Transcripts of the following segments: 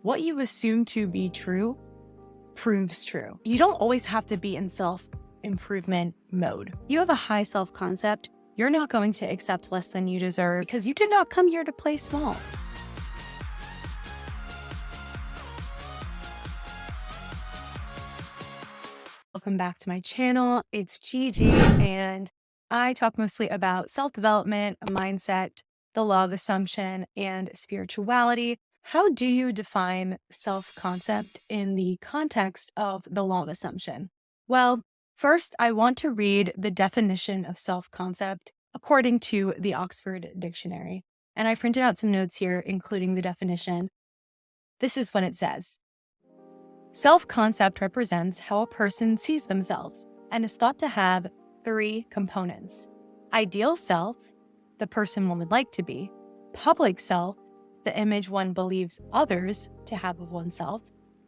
what you assume to be true proves true. You don't always have to be in self-improvement mode. You have a high self-concept. You're not going to accept less than you deserve because you did not come here to play small. Welcome back to my channel. It's Gigi, and I talk mostly about self-development, mindset, the law of assumption, and spirituality. How do you define self-concept in the context of the law of assumption? Well, first, I want to read the definition of self-concept according to the Oxford Dictionary. And I printed out some notes here, including the definition. This is what it says. Self-concept represents how a person sees themselves and is thought to have three components: ideal self, the person one would like to be; public self, the image one believes others to have of oneself;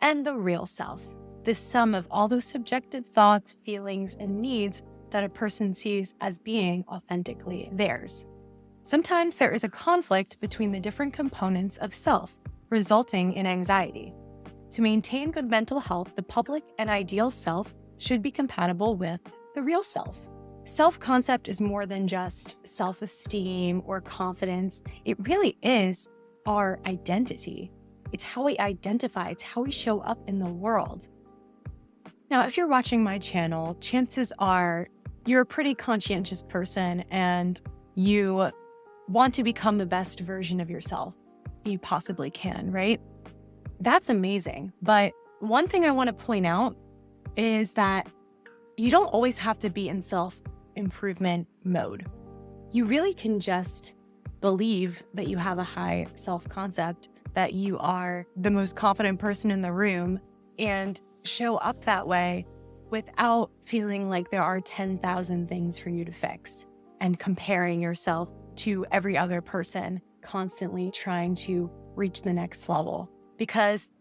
and the real self, the sum of all those subjective thoughts, feelings, and needs that a person sees as being authentically theirs. Sometimes there is a conflict between the different components of self, resulting in anxiety. To maintain good mental health, the public and ideal self should be compatible with the real self. Self-concept is more than just self-esteem or confidence. It really is our identity. It's how we identify. It's how we show up in the world. Now, if you're watching my channel, chances are you're a pretty conscientious person and you want to become the best version of yourself you possibly can, right? That's amazing. But one thing I want to point out is that you don't always have to be in self-improvement mode. You really can just believe that you have a high self-concept, that you are the most confident person in the room, and show up that way without feeling like there are 10,000 things for you to fix and comparing yourself to every other person, constantly trying to reach the next level. Because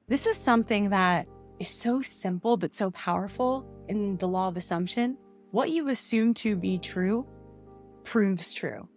this is something that is so simple but so powerful in the law of assumption. What you assume to be true proves true.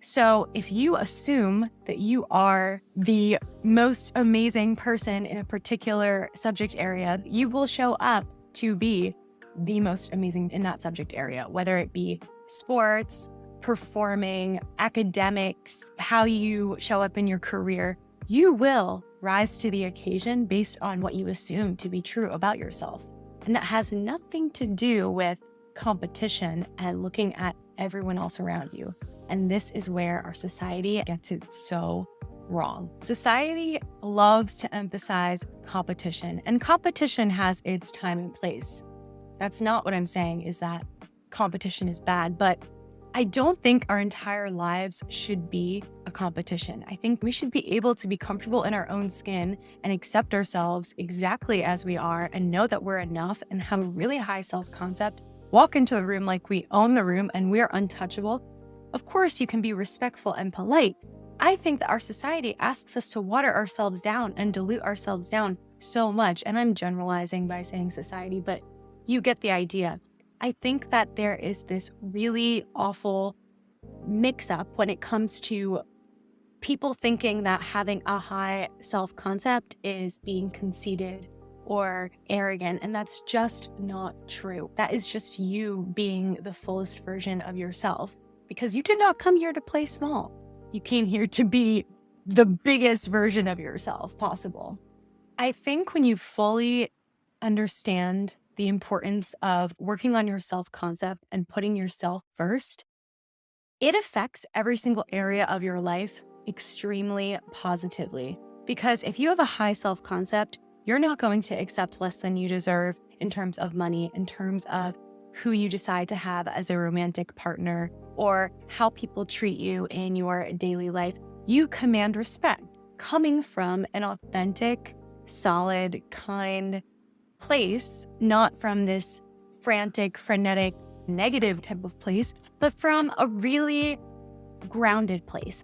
So if you assume that you are the most amazing person in a particular subject area, you will show up to be the most amazing in that subject area, whether it be sports, performing, academics, how you show up in your career. You will rise to the occasion based on what you assume to be true about yourself. And that has nothing to do with competition and looking at everyone else around you. And this is where our society gets it so wrong. Society loves to emphasize competition, and competition has its time and place. That's not what I'm saying is that competition is bad, but I don't think our entire lives should be a competition. I think we should be able to be comfortable in our own skin and accept ourselves exactly as we are and know that we're enough and have a really high self-concept. Walk into a room like we own the room and we're untouchable. Of course, you can be respectful and polite. I think that our society asks us to water ourselves down and dilute ourselves down so much. And I'm generalizing by saying society, but you get the idea. I think that there is this really awful mix-up when it comes to people thinking that having a high self-concept is being conceited or arrogant, and that's just not true. That is just you being the fullest version of yourself, because you did not come here to play small. You came here to be the biggest version of yourself possible. I think when you fully understand the importance of working on your self-concept and putting yourself first, it affects every single area of your life extremely positively. Because if you have a high self-concept, you're not going to accept less than you deserve in terms of money, in terms of who you decide to have as a romantic partner, or how people treat you in your daily life. You command respect coming from an authentic, solid, kind place, not from this frantic, frenetic, negative type of place, but from a really grounded place.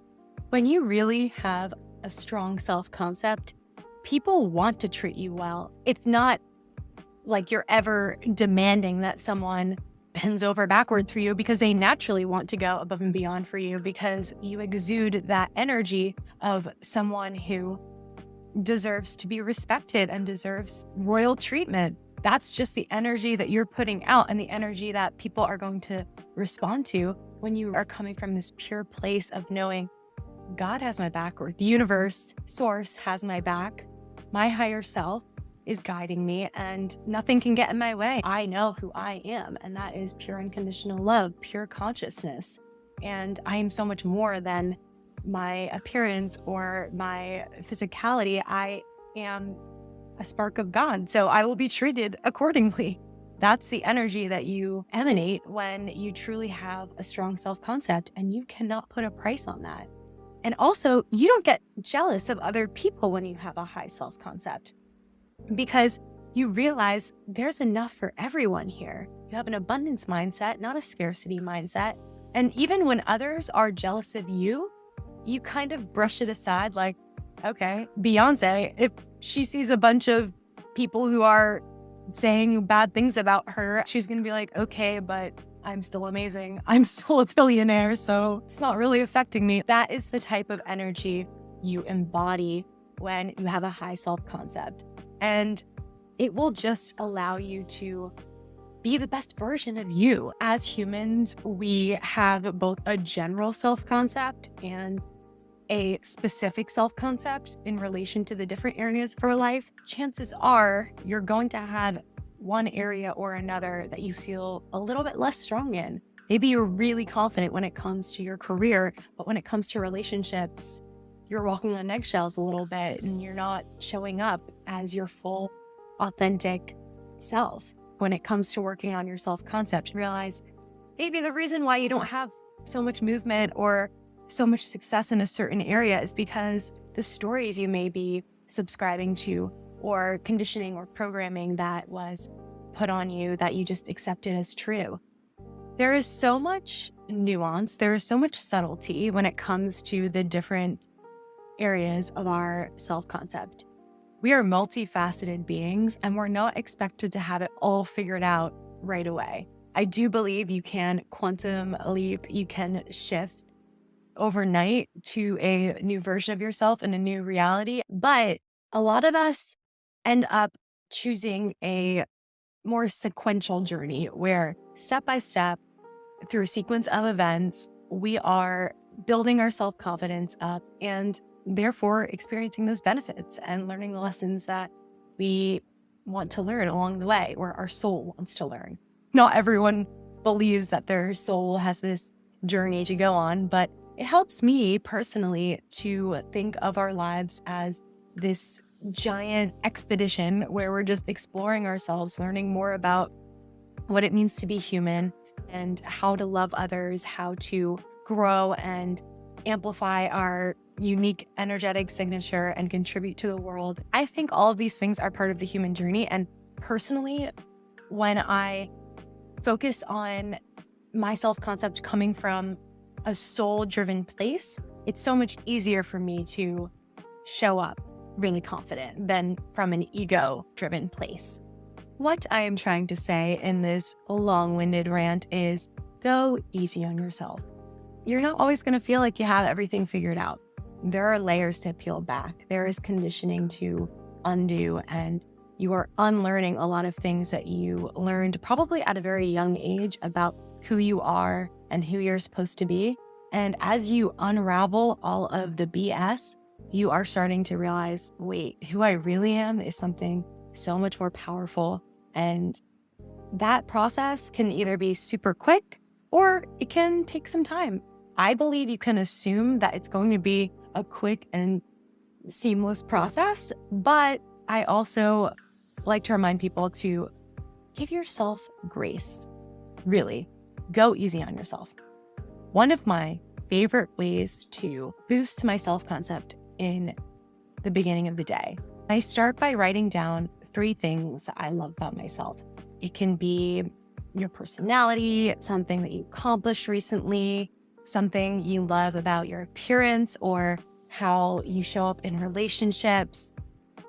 When you really have a strong self-concept, people want to treat you well. It's not like you're ever demanding that someone bends over backwards for you, because they naturally want to go above and beyond for you, because you exude that energy of someone who deserves to be respected and deserves royal treatment. That's just the energy that you're putting out and the energy that people are going to respond to when you are coming from this pure place of knowing God has my back, or the universe, source has my back. My higher self is guiding me and nothing can get in my way. I know who I am, and that is pure unconditional love, pure consciousness. And I am so much more than my appearance or my physicality. I am a spark of God, so I will be treated accordingly. That's the energy that you emanate when you truly have a strong self-concept, and you cannot put a price on that. And also, you don't get jealous of other people when you have a high self-concept, because you realize there's enough for everyone here. You have an abundance mindset, not a scarcity mindset. And even when others are jealous of you, you kind of brush it aside like, okay, Beyonce, if she sees a bunch of people who are saying bad things about her, she's going to be like, okay, but I'm still amazing. I'm still a billionaire, so it's not really affecting me. That is the type of energy you embody when you have a high self-concept. And it will just allow you to be the best version of you. As humans, we have both a general self-concept and a specific self-concept in relation to the different areas of our life. Chances are you're going to have one area or another that you feel a little bit less strong in. Maybe you're really confident when it comes to your career, but when it comes to relationships, you're walking on eggshells a little bit and you're not showing up as your full, authentic self. When it comes to working on your self-concept, you realize maybe the reason why you don't have so much movement or so much success in a certain area is because the stories you may be subscribing to or conditioning or programming that was put on you that you just accepted as true. There is so much nuance, there is so much subtlety when it comes to the different areas of our self-concept. We are multifaceted beings, and we're not expected to have it all figured out right away. I do believe you can quantum leap, you can shift overnight to a new version of yourself and a new reality. But a lot of us end up choosing a more sequential journey where step by step, through a sequence of events, we are building our self-confidence up and therefore experiencing those benefits and learning the lessons that we want to learn along the way, or our soul wants to learn. Not everyone believes that their soul has this journey to go on, but it helps me personally to think of our lives as this giant expedition where we're just exploring ourselves, learning more about what it means to be human and how to love others, how to grow and amplify our unique energetic signature and contribute to the world. I think all of these things are part of the human journey. And personally, when I focus on my self-concept coming from a soul-driven place, it's so much easier for me to show up really confident than from an ego-driven place. What I am trying to say in this long-winded rant is go easy on yourself. You're not always going to feel like you have everything figured out. There are layers to peel back. There is conditioning to undo, and you are unlearning a lot of things that you learned probably at a very young age about who you are and who you're supposed to be. And as you unravel all of the BS, you are starting to realize, wait, who I really am is something so much more powerful. And that process can either be super quick or it can take some time. I believe you can assume that it's going to be a quick and seamless process, but I also like to remind people to give yourself grace. Really, go easy on yourself. One of my favorite ways to boost my self-concept in the beginning of the day, I start by writing down 3 things that I love about myself. It can be your personality, something that you accomplished recently, something you love about your appearance or how you show up in relationships.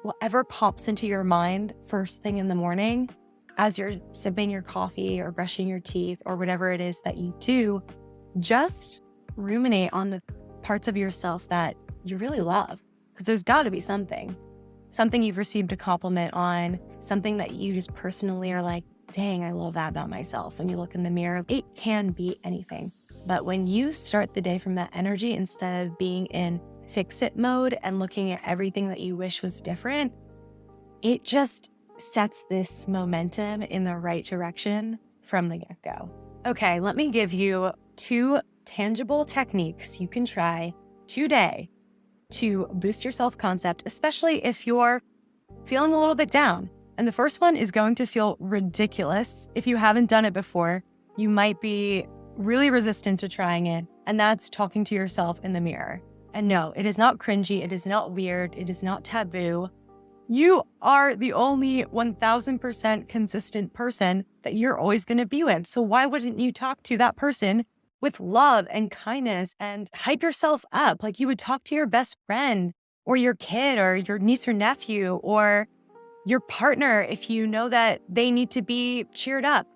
Whatever pops into your mind first thing in the morning as you're sipping your coffee or brushing your teeth or whatever it is that you do, just ruminate on the parts of yourself that you really love, because there's got to be something. something you've received a compliment on, something that you just personally are like, dang, I love that about myself. When you look in the mirror, it can be anything. But when you start the day from that energy, instead of being in fix it mode and looking at everything that you wish was different, it just sets this momentum in the right direction from the get-go. Okay, let me give you 2 tangible techniques you can try today to boost your self-concept, especially if you're feeling a little bit down. And the first one is going to feel ridiculous. If you haven't done it before, you might be really resistant to trying it. And that's talking to yourself in the mirror. And no, it is not cringy. It is not weird. It is not taboo. You are the only 1000% consistent person that you're always going to be with. So why wouldn't you talk to that person with love and kindness and hype yourself up like you would talk to your best friend or your kid or your niece or nephew or your partner if you know that they need to be cheered up?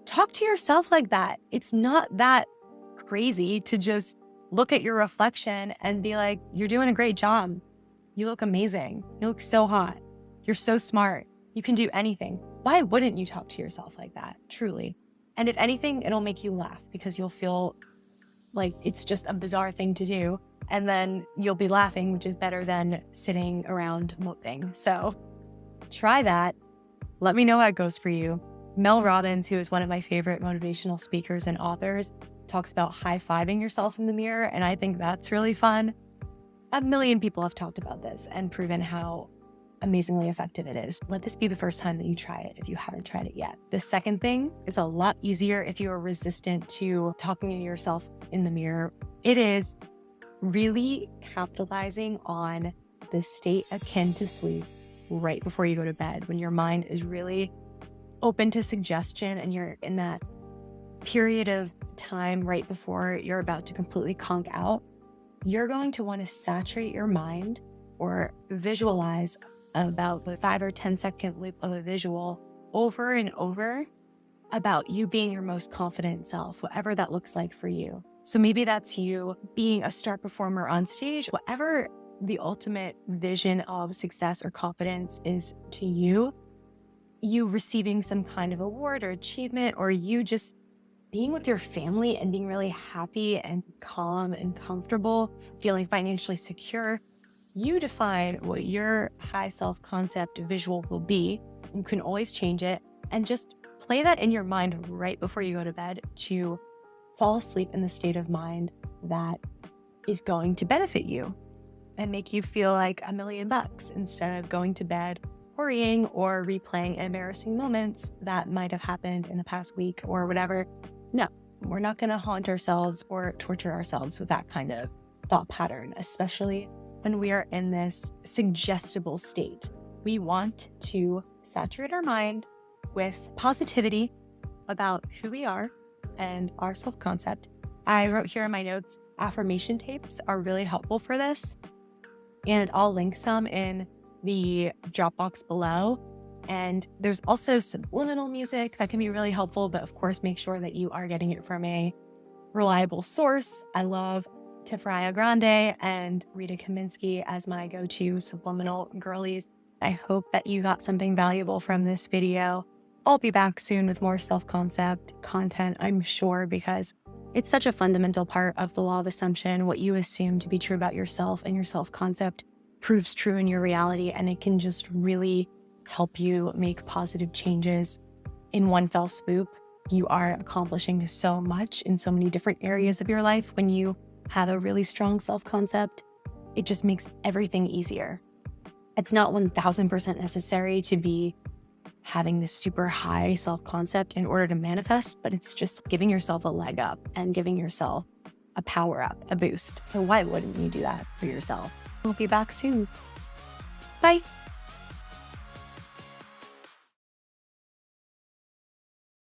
Talk to yourself like that. It's not that crazy to just look at your reflection and be like, you're doing a great job. You look amazing. You look so hot. You're so smart. You can do anything. Why wouldn't you talk to yourself like that? Truly. And if anything, it'll make you laugh because you'll feel like it's just a bizarre thing to do. And then you'll be laughing, which is better than sitting around moping. So try that. Let me know how it goes for you. Mel Robbins, who is one of my favorite motivational speakers and authors, talks about high-fiving yourself in the mirror. And I think that's really fun. A million people have talked about this and proven how amazingly effective it is. Let this be the first time that you try it if you haven't tried it yet. The second thing is a lot easier if you are resistant to talking to yourself in the mirror. It is really capitalizing on the state akin to sleep right before you go to bed, when your mind is really open to suggestion and you're in that period of time right before you're about to completely conk out. You're going to want to saturate your mind or visualize about a 5 or 10-second loop of a visual over and over about you being your most confident self, whatever that looks like for you. So maybe that's you being a star performer on stage, whatever the ultimate vision of success or confidence is to you, you receiving some kind of award or achievement, or you just being with your family and being really happy and calm and comfortable, feeling financially secure. You define what your high self-concept visual will be. You can always change it and just play that in your mind right before you go to bed to fall asleep in the state of mind that is going to benefit you and make you feel like $1,000,000 instead of going to bed worrying or replaying embarrassing moments that might have happened in the past week or whatever. No, we're not going to haunt ourselves or torture ourselves with that kind of thought pattern, especially when we are in this suggestible state. We want to saturate our mind with positivity about who we are and our self-concept. I wrote here in my notes, affirmation tapes are really helpful for this, and I'll link some in the Dropbox below. And there's also subliminal music that can be really helpful, but of course, make sure that you are getting it from a reliable source. I love Tiffany Grande and Rita Kaminsky as my go-to subliminal girlies. I hope that you got something valuable from this video. I'll be back soon with more self-concept content, I'm sure, because it's such a fundamental part of the law of assumption. What you assume to be true about yourself and your self-concept proves true in your reality, and it can just really help you make positive changes in one fell swoop. You are accomplishing so much in so many different areas of your life when you have a really strong self-concept. It just makes everything easier. It's not 1000% necessary to be having this super high self-concept in order to manifest, but it's just giving yourself a leg up and giving yourself a power up, a boost. So why wouldn't you do that for yourself? We'll be back soon. Bye.